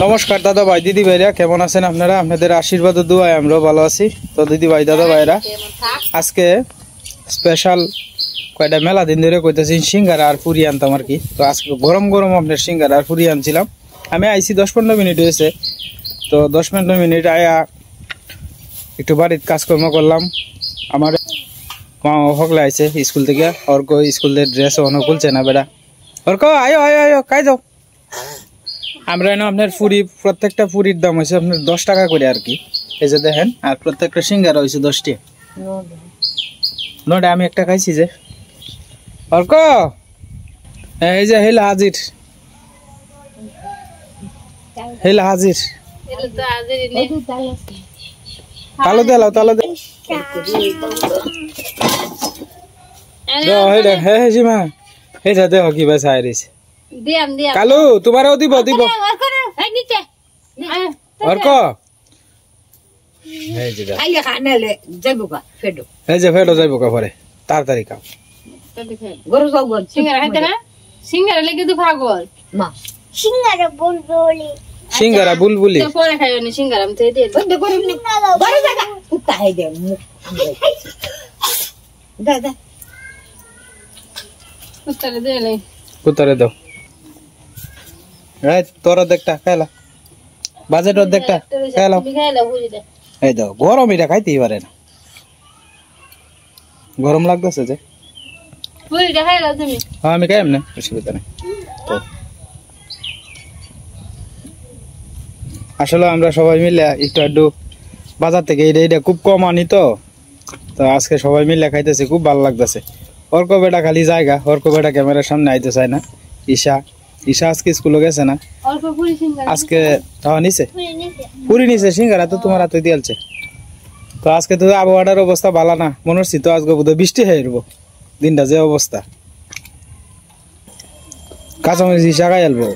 নমস্কার দাদা ভাই দিদি ভাইরা, কেমন আছেন আপনারা? আপনাদের আশীর্বাদ ও দোয়ায় আমরাও ভালো আছি। তো দিদি ভাই দাদা ভাইরা, আজকে স্পেশাল কয়টা মেলা দিন ধরে কইতেছি সিঙ্গারা আর পুরি আনতাম আর কি। তো আজকে গরম গরম আপনার সিঙ্গারা আর পুরি আনছিলাম। আমি আইছি 10-15 মিনিট হয়েছে। তো 10-15 মিনিট আয়া একটু বাড়ির কাজকর্ম করলাম। আমার মা হকলে আইছে স্কুল থেকে, অর্ক স্কুলের ড্রেস অনেক খুলছে না বেড়া। অর্ক আয়ো আয়ো আয়ো, কাই যাও। আমরা এনে আপনার পুরি, প্রত্যেকটা পুরির দাম হয়েছে আপনার 10 টাকা করে আর কি। এই যে দেখেন, আর প্রত্যেকটা সিঙ্গারা হয়েছে 10 টাকা। নটা আমি একটা খাইছি যে। অর্ক এই যে হেলা হাজির, হেলা হাজির। তালো দে, তালো দে। হে সীমা, এটা দেখ কি বাস আইরিস। কালু তোমারও দিব দিব। অর্ক এই যে ফেডো যাইব কা পরে, তাড়াতাড়ি খাও। সিঙ্গারা লেগে তো পাগল মা, সিঙ্গারা বুলবুলি, সিঙ্গারা বুলবুলি পরে খাইও না। সিঙ্গারা আমি দিয়ে বন্ধ করে নি, বড় জায়গা কুত্তা খাই দে দাদা, কুত্তারে দে লে, কুত্তারে দাও। এই তোরা দেখটা খাইলা, বাজেট দেখটা খাইলা, খাইলা বুঝি দে। এই দাও, গরম এটা খাইতেই পারে না, গরম লাগতেছে যে। বুঝিটা খাইলা তুমি? হ্যাঁ আমি খাইম না, অসুবিধা নেই। তো আসলে আমরা সবাই মিলে একটু বাজার থেকে এটা খুব কম আনি। তো আজকে সবাই মিলে খাইতেছি, খুব ভালো লাগতেছে। অর্ক বেটা খালি জায়গা, অর্ক বেটা ক্যামেরার সামনে আইতে চায় না। ঈশা আজকে স্কুলে গেছে না, আজকে নিচে পুরি নিচে সিঙ্গারা তো তোমার হাতে দিয়েছে। তো আজকে তো আবহাওয়ার অবস্থা ভালো না, মনে হচ্ছে তো আজকে বোধহয় বৃষ্টি হয়ে যাবো। দিনটা যে অবস্থা, কাঁচামরিচ ঈশা খাই আলবো।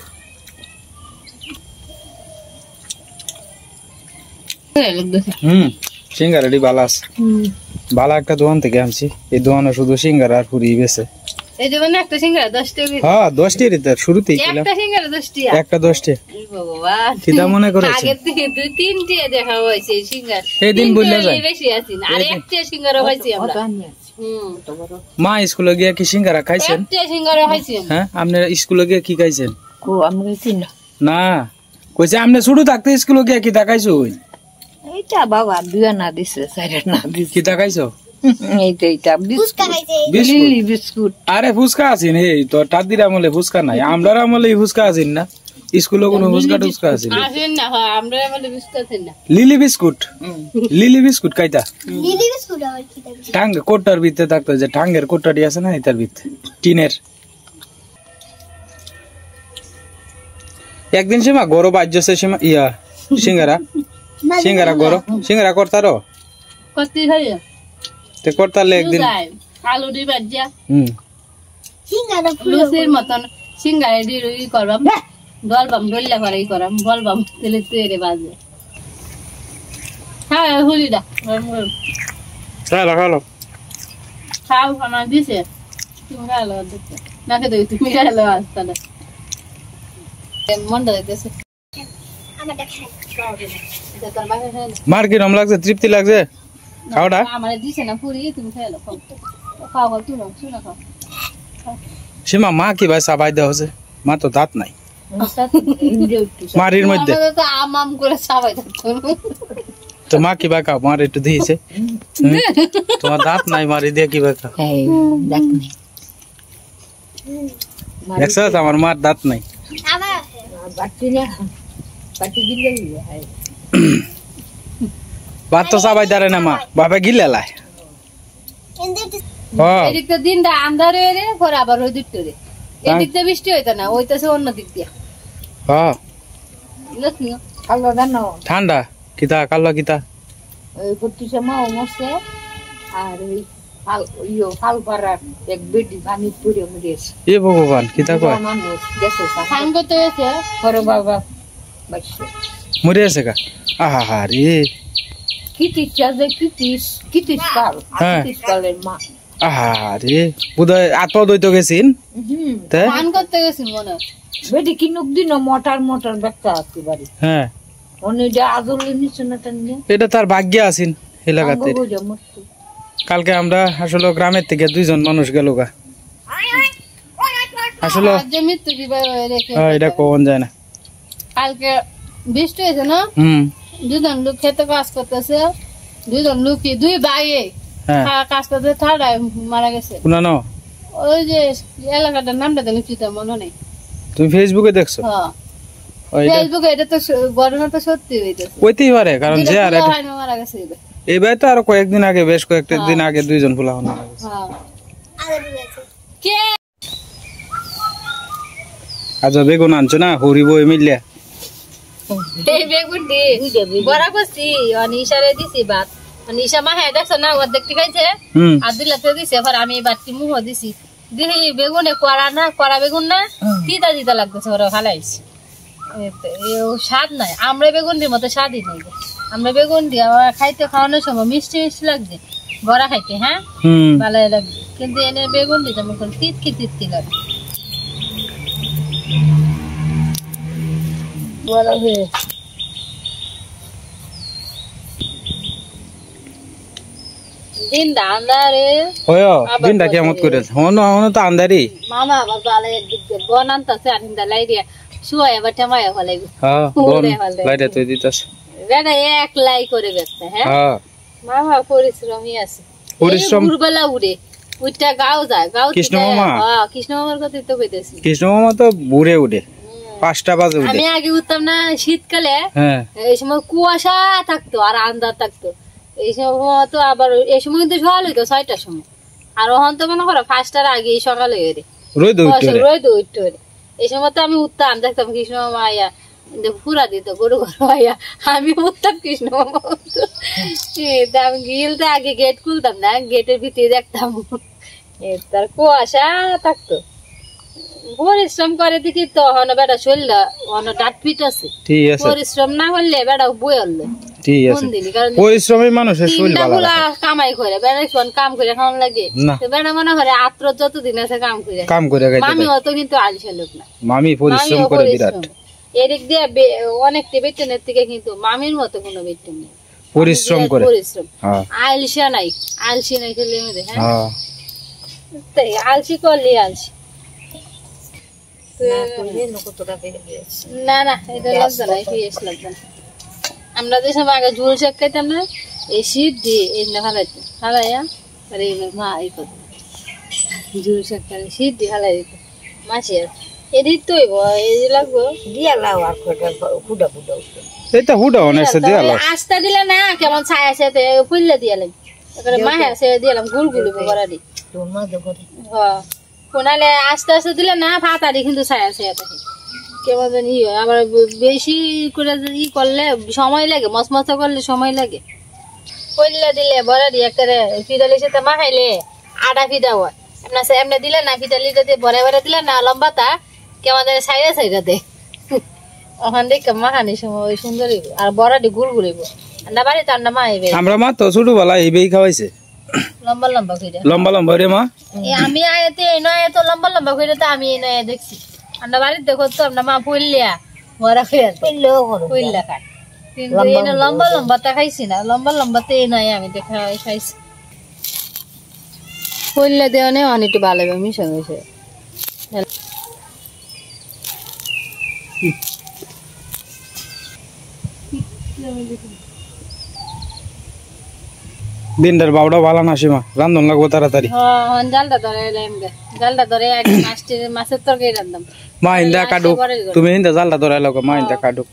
সিঙ্গারাটি ভালো আছে, ভালো একটা দোকান থেকে আনছি। এই দোকানে শুধু সিঙ্গারা আর পুরি বেছে। এই দোকানে একটা সিঙ্গারা 10 টাকা। হ্যাঁ 10 টাকা শুরুতেই একটা সিঙ্গারা 10 টাকা, একটা 10 টাকা। ভগবান কিটা মনে করেছে? আগে থেকে 2-3 টাকা দেখা হইছে সিঙ্গারা। এই দিন বললা যায় বেশি আছে না, আর একটা সিঙ্গারা হইছে আমরা। মা স্কুলে গিয়ে কি সিঙ্গারা খাইছেন? একটা সিঙ্গারা হইছে। হ্যাঁ আপনি স্কুলে গিয়ে কি খাইছেন? কো আমরা চিন না, কইছে আপনি শুরু থাকতে স্কুলে গিয়ে কি দেখাইছো? এইটা বাবা দুয়া না দিছে, সাইরা না দিছে। কি দেখাইছো? এইটা বিস্কুট। আরে ফুচকা আছেন, এই তো টাদির আমলে ফুচকা নাই, আমরার আমলে ফুচকা আছেন না। স্কুলে কোনো ফুচকা টুচকা আছে না? আমরা আমলে বিস্কুট আছে না। লিলি বিস্কুট, লিলি বিস্কুট খাইতা? লিলি বিস্কুট আর কি থাকে? টাঙ্গ কোটার ভিতরে থাকতো, যে টাঙ্গের কোটাটি আছে না, এটার ভিতরে টিনের। একদিন সীমা গরো বাজ্যছে, সীমা ইয়া সিঙ্গারা গরো সিঙ্গারা করতারো করতে ভাইয়া তে করতালে একদিন আলু দি ভাজিয়া সিঙ্গারা লুচির মতন সিঙ্গারা দি রুই করবাম, গলবাম গল্লা করে করাম, গলবাম তেলে তেরে বাজে। হ্যাঁ হুলিদা খালো খাও, আমার দিছে তুমি খালো নাকে দেই, তুমি খালো আস্তালে মন্ডা দিতেছে। মার কিরম লাগছে? তৃপ্তি লাগছে খাওয়াটা? আমারে দিছে না পুরি, তুমি খাইলো খাও খাও খাও, তুমি শুনো খাও। সীমা মা কি ভাই সাবাই দেওয়া হচ্ছে? মা তো দাঁত নাই মারির মধ্যে, আম করে সাবাই থাকতো। তো মা কি ভাই খাও? মার একটু দিয়েছে, তোমার দাঁত নাই, মারি দিয়ে কি ভাই খাও? দেখছ আমার মার দাঁত নাই। ভাত তো সাবাই দাঁড়ে না মা, বাবা গিলে লাই। এদিকটা দিনটা আন্ধার হয়ে রে, পরে আবার ওই দিকটা রে, এদিকটা বৃষ্টি হইতো না, ওইটাছে অন্য দিক দিয়া। ঠান্ডা কিতা কালো কিতা ওই করতেছে মা মরছে, আর ওই ফাল পাড়ার এক বেটি পানি পুড়ে মরেছে। এ ভগবান কিতা কয়? মানুষ গেছে সাঙ্গ তো এসে পরে বাবা বাচ্চা মরে আছে কা? আহা রে কিতিস কাল, কিতিস কালের মা আরে বুধয় আত দইতো গেছিন তে পান করতে গেছি মনে হয়। বেটি কিনুক দিন মোটার মোটার ব্যাগটা আছে বাড়ি হ্যাঁ অনেক যে আদলে নিচ্ছে না টানিয়ে এটা তার ভাগ্যে আছেন এলাকাতে কালকে আমরা আসলে গ্রামের থেকে 2 জন মানুষ গেল গা আসলে আর যে মৃত্যু বিবাহ রেখে এটা কোন যায় না কালকে বৃষ্টি হয়েছে না, দুজন লোক খেতে কাজ করতেছে, দুজন লোক দুই ভাইয়ে কাজ করতে ঠাড়ায় মারা গেছে। শুনানো ওই যে এলাকাটার নামটা তো নিশ্চিত মনে নেই। তুমি ফেসবুকে দেখছো? হ্যাঁ ফেসবুকে এটা তো ঘটনা তো সত্যি হইতেছে, হইতেই পারে কারণ যে আর মারা গেছে এবার তো আরো কয়েকদিন আগে বেশ কয়েকটা দিন আগে 2 জন ফুলা মারা গেছে। কে আজ বেগুন আনছো না হরিব মিলিয়া এই বেগুন দি বড়া করছি অনিশারে দিছি ভাত অনিশা মা হ্যাঁ দেখছো না ও দেখতে খাইছে আর দিলাতে দিছে এবার আমি বাটি মুহ দিছি দিহি বেগুনে কড়া না কড়া বেগুন না তিতা তিতা লাগতেছে ওরা খালাইছি স্বাদ নাই আমরা বেগুনটির মতো স্বাদই নাই আমরা বেগুন দিয়ে খাইতে খাওয়ানোর সময় মিষ্টি মিষ্টি লাগছে বড়া খাইতে হ্যাঁ ভালো লাগছে কিন্তু এনে বেগুন দিতে আমার তিতকি লাগে বড়া হয়ে দিনটা আন্ধারে দিনটা কেমন করে তো আন্ধারি মামা আবার ভালো বন আনতেছে আর হিন্দা লাই দিয়া শুয়াই আবার টেমায় হলে লাইটা তুই দিতাস বেটা এক লাই করে বেচতে হ্যাঁ মামা পরিশ্রমই আছে পরিশ্রম ভোরবেলা উড়ে উঠটা গাও যায় গাও কৃষ্ণ মামার কথা তো কইতেছি কৃষ্ণ মামা তো ভোরে উঠে 5টা বাজে উঠে আমি আগে উঠতাম না শীতকালে এই সময় কুয়াশা থাকতো আর আন্ধার থাকতো এই সময় তো আবার এই সময় কিন্তু সকাল হইতো 6টার সময় আর ওখান তো মনে করো 5টার আগে সকালে রোদ উঠতে এই সময় তো আমি উঠতাম দেখতাম কৃষ্ণ মামা আয়া ফুরা দিত গরু গরু আয়া আমি উঠতাম কৃষ্ণ মামা আমি গিলতে আগে গেট খুলতাম না গেটের ভিতরে দেখতাম তার কুয়াশা থাকতো পরিশ্রম করে দেখি তো হন বেটা শরীর ডাট পিট আছে পরিশ্রম না করলে বেটা বই হলে পরিশ্রমী মানুষের শরীর ভালো কামাই করে বেটা কাম করে খাওয়ান লাগে বেটা মনে করে আত্র যতদিন আছে কাম করে মামি অত কিন্তু আলসা লোক না মামি পরিশ্রম করে বিরাট এদিক দিয়ে অনেকটা বেতনের থেকে কিন্তু মামির মতো কোনো বেতন নেই পরিশ্রম করে আলসা নাই খেলে হ্যাঁ তাই আলসি করলে আলসি না না এটা লাগবে না পিএস লাগবে না আমরা যে সময় আগে ঝুল শাক খাইতাম না এই শীত দিয়ে এই না হালাইতো হালাইয়া আর এই মা এই করতো ঝুল শাক খাই শীত দিয়ে হালাই দিত মাছি আর এদিক তো এই লাগবো দিয়া লাও আর হুডা হুডা এটা হুডা অনেক সে দিয়া লাও আস্তা দিলে না কেমন ছায়া সাথে ফুললে দিয়ালাম এবারে মাহে সে দিলাম গুলগুলি বড়া দি তোর মা দেখো হ্যাঁ কোনালে আস্তে আস্তে দিলে না ফাতারি কিন্তু ছায়া ছায়া থাকে কেমন জানি আবার বেশি করে ই করলে সময় লাগে মশমশা করলে সময় লাগে কইলা দিলে বড় দিয়ে করে ফিডালি সাথে মাখাইলে আডা ফিডা হয় আপনার এমনি দিলে না ফিডালিটা দিয়ে বড় বড় দিলে না লম্বাটা কেমন জানি ছাইয়া ছাইয়া দে ওখান থেকে মাখানির সময় সুন্দর আর বড়াটি গুড়গুড়িব না বাড়িতে আন্না মাইবে আমরা মা তো ছোটবেলা এইবেই খাওয়াইছে লম্বা লম্বা কইরা লম্বা লম্বা রে মা আমি আয়াতে নয় তো লম্বা লম্বা কইরা তো আমি নয় দেখছি আমরা বাড়িতে দেখো তো আমরা মা ফুললিয়া বড়া কইরা ফুললা খায় কিন্তু এনে লম্বা লম্বাটা খাইছি না লম্বা লম্বাতে নয় আমি দেখা খাইছি ফুললা দেওয়ানে অনেকটা ভালো হবে মিশন হয়েছে দিনটার বাবুটা ভালো না সীমা রান্ধন লাগবো তাড়াতাড়ি জালটা ধরে মাছের তরকারি রান্ধাম মা ইন্দা কাটুক তুমি ইন্দা জালটা ধরে লাগো মা ইন্দা কাটুক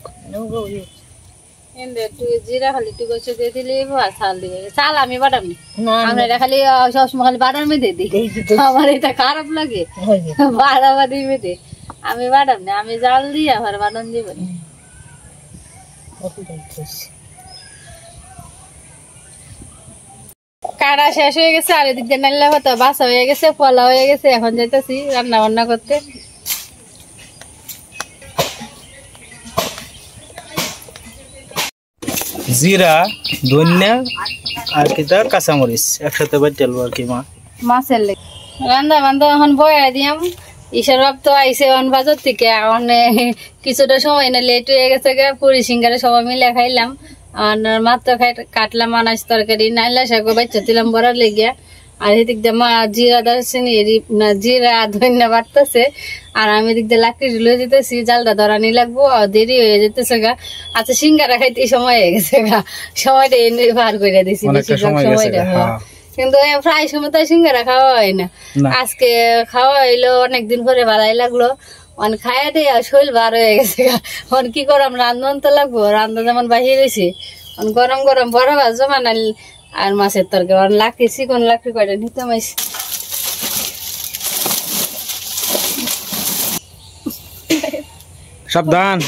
জিরা খালি টুকু দিয়ে দিলে চাল দিবে চাল আমি বাটাম আমরা এটা খালি সবসময় খালি বাটার মেয়ে দিই আমার এটা খারাপ লাগে বাড়াবাড়ি মেয়ে আমি বাটাম না আমি জাল দিই আবার বাটান দিব কাটা শেষ হয়ে গেছে আর এদিক দিয়ে নাইলে হতো বাসা হয়ে গেছে পলা হয়ে গেছে এখন যাইতেছি রান্না বান্না করতে জিরা ধনিয়া আর কি তার কাঁচামরিচ একসাথে বাটতে আর কি মা মাছের লেগে রান্না বান্ধব এখন বয়া দিয়াম। ঈশ্বর বাপ তো আইসে অন বাজার থেকে, কিছুটা সময় না লেট হয়ে গেছে, পুরি সিঙ্গারে সবাই মিলে খাইলাম। আর মাত্র কাটলাম আনাজ তরকারি, নাইলা শাক বাচ্চা দিলাম বড়ার লেগে। আর এদিক দিয়ে মা জিরা দারচিনি জিরা ধন্যা বাড়তেছে, আর আমি এদিক দিয়ে লাকড়ি ঢুলে দিতেছি, জালটা ধরানি লাগবো, দেরি হয়ে যেতেছে গা। আচ্ছা সিঙ্গারা খাইতে সময় হয়ে গেছে গা, সময়টা পার করে দিছি সময়টা। কিন্তু প্রায় সময় তো সিঙ্গারা খাওয়া হয় না, আজকে খাওয়া হইলো অনেকদিন পরে ভালাই লাগলো। অন খাইয়া দিয়ে শরীর বার হয়ে গেছে গা। অন কি করাম, রান্ধন তো লাগবো, রান্ধা যেমন বাহির হয়েছে, গরম গরম বড় ভাত জমা না আর মাছের তরকারি লাকড়ি চিকন লাকড়ি কয়টা নিতে মাইছি। সাবধান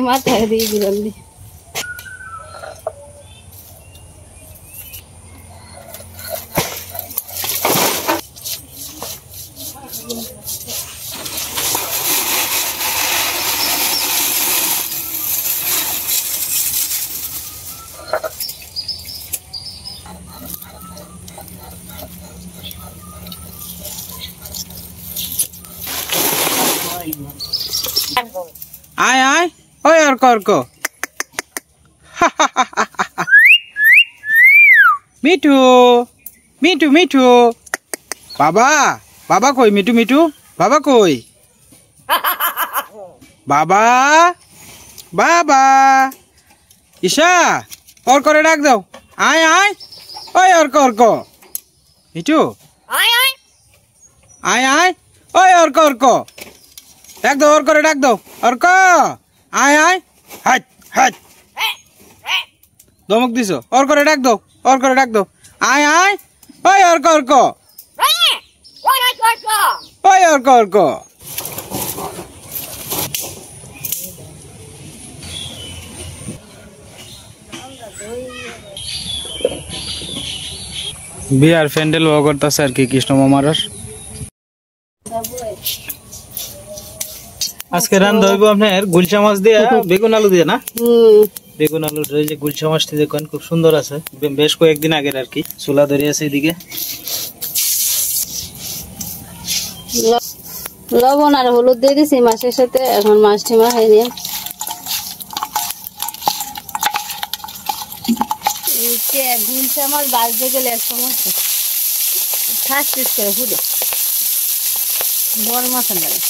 মাথা দিয়ে দিলাম। আয় আয় ওই অর্ক অর্ক মিঠু মিঠু মিঠু বাবা বাবা কই মিঠু মিঠু বাবা কই বাবা বাবা ঈশা ওর করে ডাক দাও আয় আয় ওই অর্ক অর্ক মিঠু আয় আয় আয় আয় ওই অর্ক অর্ক ডাক দাও ওর করে ডাক দাও অর্ক আয় আয় হাট হাট ধমক দিছো ওর করে ডাক দাও ওর করে ডাক দাও আয় আয় ওই অর্ক অর্ক ওই অর্ক অর্ক বিয়ার প্যান্ডেল ও করতেছে আর কি কৃষ্ণ মামার। আজকে রান্না হইব আপনার গুলশা মাছ দিয়ে বেগুন আলু দিয়ে না? বেগুন আলু যে গুলশা মাছটি দেখুন খুব সুন্দর আছে, বেশ কয়েকদিন আগের আর কি, চুলা ধরে আছে এদিকে। লবণ আর হলুদ দিয়ে দিছি মাছের সাথে, এখন মাছটি মাখাই দিয়ে গুলশা মাছ বাজতে গেলে এক সমস্যা ঠাস টিস করে ফুটে বড় মাছ লাগে।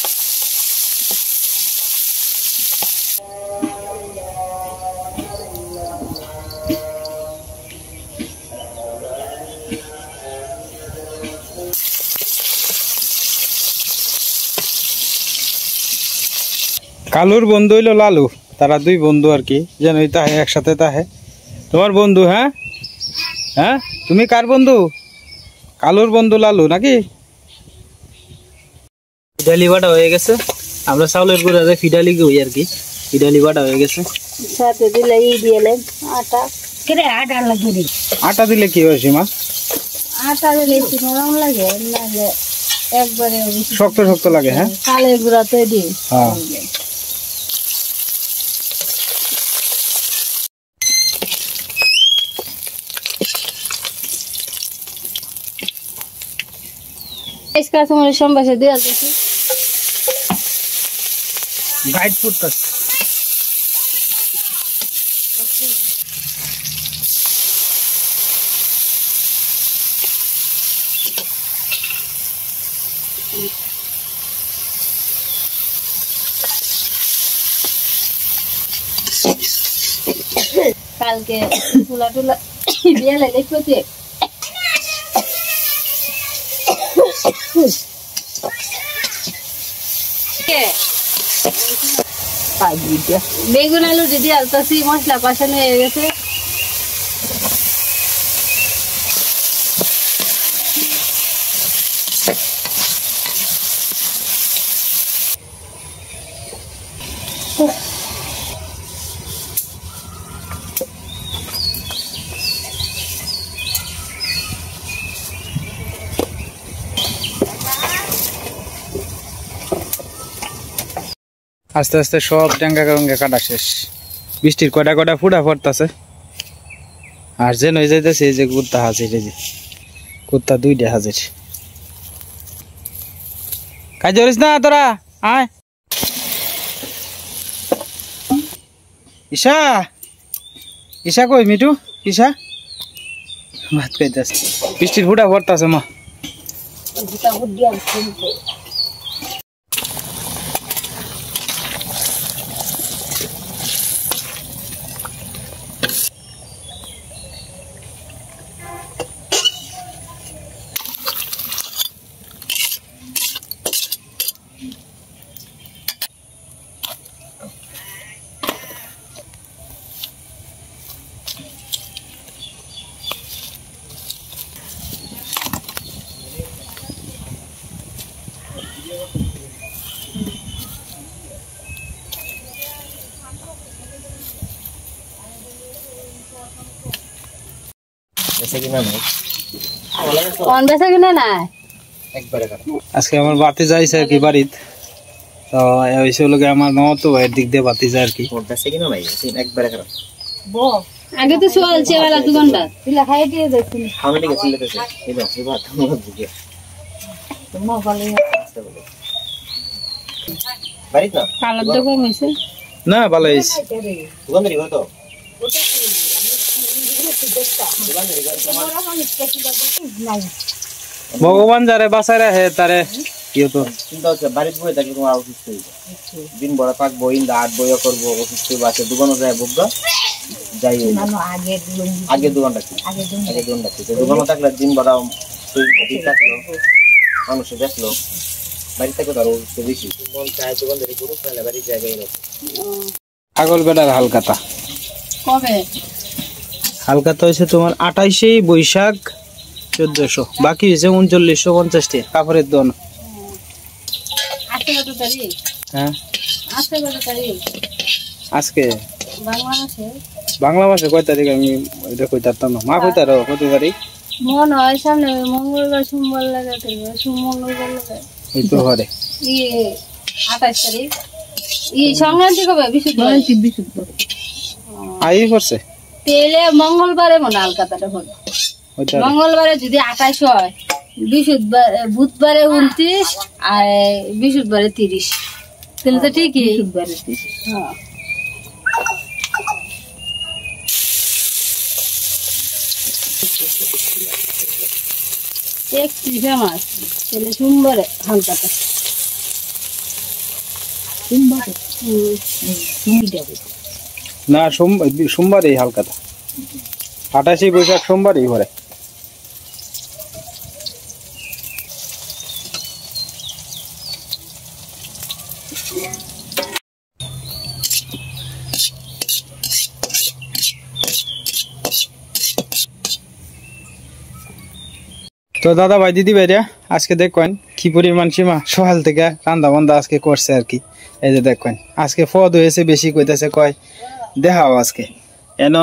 কালুর বন্ধু হইলো লালু, তারা দুই বন্ধু আর কি, যেন তাহে একসাথে তাহে। তোমার বন্ধু? হ্যাঁ হ্যাঁ, তুমি কার বন্ধু? কালুর বন্ধু লালু নাকি? ফিডালি বাটা হয়ে গেছে, আমরা চাউলের গুঁড়া দিয়ে ফিডালি কই আর কি, ফিডালি বাটা হয়ে গেছে। সাথে দিলে আটা, আটা লাগিয়ে দিই। আটা দিলে কি হয় সীমা? আটা দিলে নরম লাগে, লাগে একবারে শক্ত শক্ত লাগে। হ্যাঁ চালের গুঁড়া তো দিই। হ্যাঁ সম্বাসে দিয়ে আসছি গাইড করতেছে। কালকে চুলা টুলা দিয়ে লেগে বেগুন আলু যদি আলতাছি মশলা কষানো হয়ে গেছে। আস্তে আস্তে সব ট্যাঙ্গা রঙে কাটা শেষ, বৃষ্টির কটা কটা ফুটা পড়তেছে। আর যে নই যাইতেছে এই যে কুত্তা আছে, এটা যে কুত্তা দুইটা হাজির কাজ করিস না তোরা আয় ঈশা ঈশা কই মিঠু ঈশা ভাত খাইতেছে বৃষ্টির ফুটা পড়তেছে মা আজকে আমার বাতি যাইছে আর কি বাড়িত তো হয়েছে লোকে আমার মামাতো ভাইয়ের দিক দিয়ে বাতি যায় আর কি আগে তো চলছে বেলা দোকানটা খাই দিয়ে দেখুন না ভালো হয়েছে ভগবান যারে বাঁচায় রাখে তারে কি হতো বাড়িতে বই থাকলে তোমার অসুস্থ হয়ে যায় দিন বড় থাকবো ইন্দা আট বইও করবো অসুস্থ হয়ে আছে দোকানও যায় বুকবা যাই আগের দোকানটা দোকানও থাকলে দিন বড় থাকলো মানুষে দেখলো বাড়িতে থাকলে তার অসুস্থ বেশি মন চায় দোকান ধরে পুরো ফেলে বাড়ির জায়গায় ছাগল বেটার হালকাতা কবে হালকাতা হয়েছে তোমার 28 বৈশাখ 1400 বাকি হয়েছে 3950 টাকা কাপড়ের দোন হ্যাঁ আজকে বাংলা মাসে কয় তারিখ আমি এটা কই তারতাম না মা কই তার কত তারিখ মন হয় সামনে মঙ্গলবার সোমবার লাগে মঙ্গলবার লাগে এই তো ঘরে 28 তারিখ সংক্রান্তি কবে বিশুদ্ধ আই পড়ছে তেলে মঙ্গলবারে মনে আলকাতাটা হলো মঙ্গলবারে যদি 28 হয় বুধবারে 29 আর বৃহস্পতিবারে 30 তাহলে তো ঠিকই হ্যাঁ মাস তাহলে সোমবারে হালকাতা না সোমবারে হালকাতা 28 বৈশাখ সোমবারই ঘরে তো দাদা ভাই দিদি ভাইরা আজকে দেখেন কি পরিমাণ সীমা সকাল থেকে রান্না বান্না আজকে করছে আর কি এই যে দেখেন আজকে পদ হয়েছে বেশি কইতেছে কয় দেখাও আজকে এন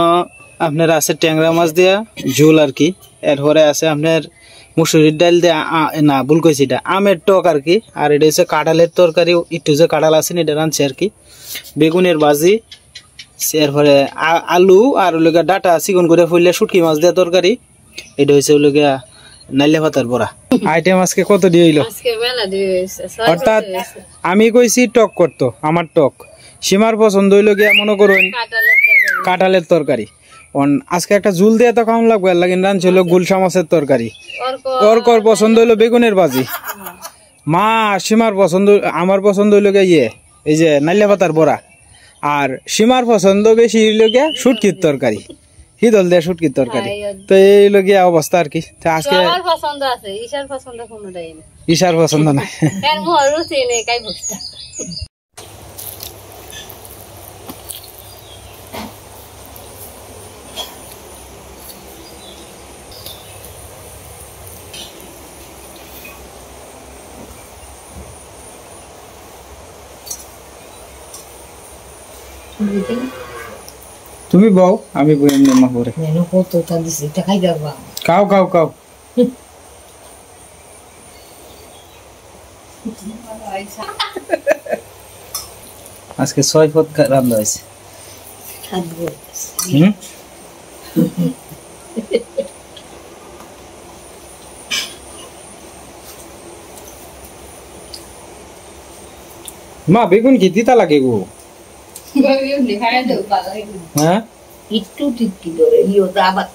আপনার আছে ট্যাংরা মাছ দিয়া ঝোল আর কি এরপরে আছে আপনার মুসুরির ডাল দিয়ে না ভুল কইছি এটা আমের টক আর কি আর এটা হচ্ছে কাঁঠালের তরকারি একটু যে কাঁঠাল আছে এটা রাঁধছে আর কি বেগুনের ভাজি এরপরে আলু আর ওগুলো ডাটা চিকন করে ফুললে শুটকি মাছ দেওয়া তরকারি এটা হচ্ছে ওগুলো নাইলে ভাতার বড়া আইটেম আজকে কত দিয়ে হইলো অর্থাৎ আমি কইছি টক করতো আমার টক সীমার পছন্দ হইলো গিয়া মনে করুন কাঁঠালের তরকারি আজকে একটা ঝুল দিয়ে তো খাওয়ান লাগবে লাগিন রাঁধছে হলো গুলশা মাছের তরকারি ওর পছন্দ হইলো বেগুনের ভাজি মা সীমার পছন্দ আমার পছন্দ হইলো গিয়ে এই যে নাইলে ভাতার বড়া আর সীমার পছন্দ বেশি হইলো গিয়া শুটকির তরকারি হিদল দিয়ে শুটকির তরকারি তো এই লগিয়া অবস্থা আর কি আজকে ঈশার পছন্দ নাই তুমি বউ আমি বই এমনি মা করে খাও খাও খাও আজকে 6 পদ রান্না হয়েছে মা বেগুন কি তিতা লাগে গো? হ্যাঁ একটু টিটকি ধরে ইও তো আবার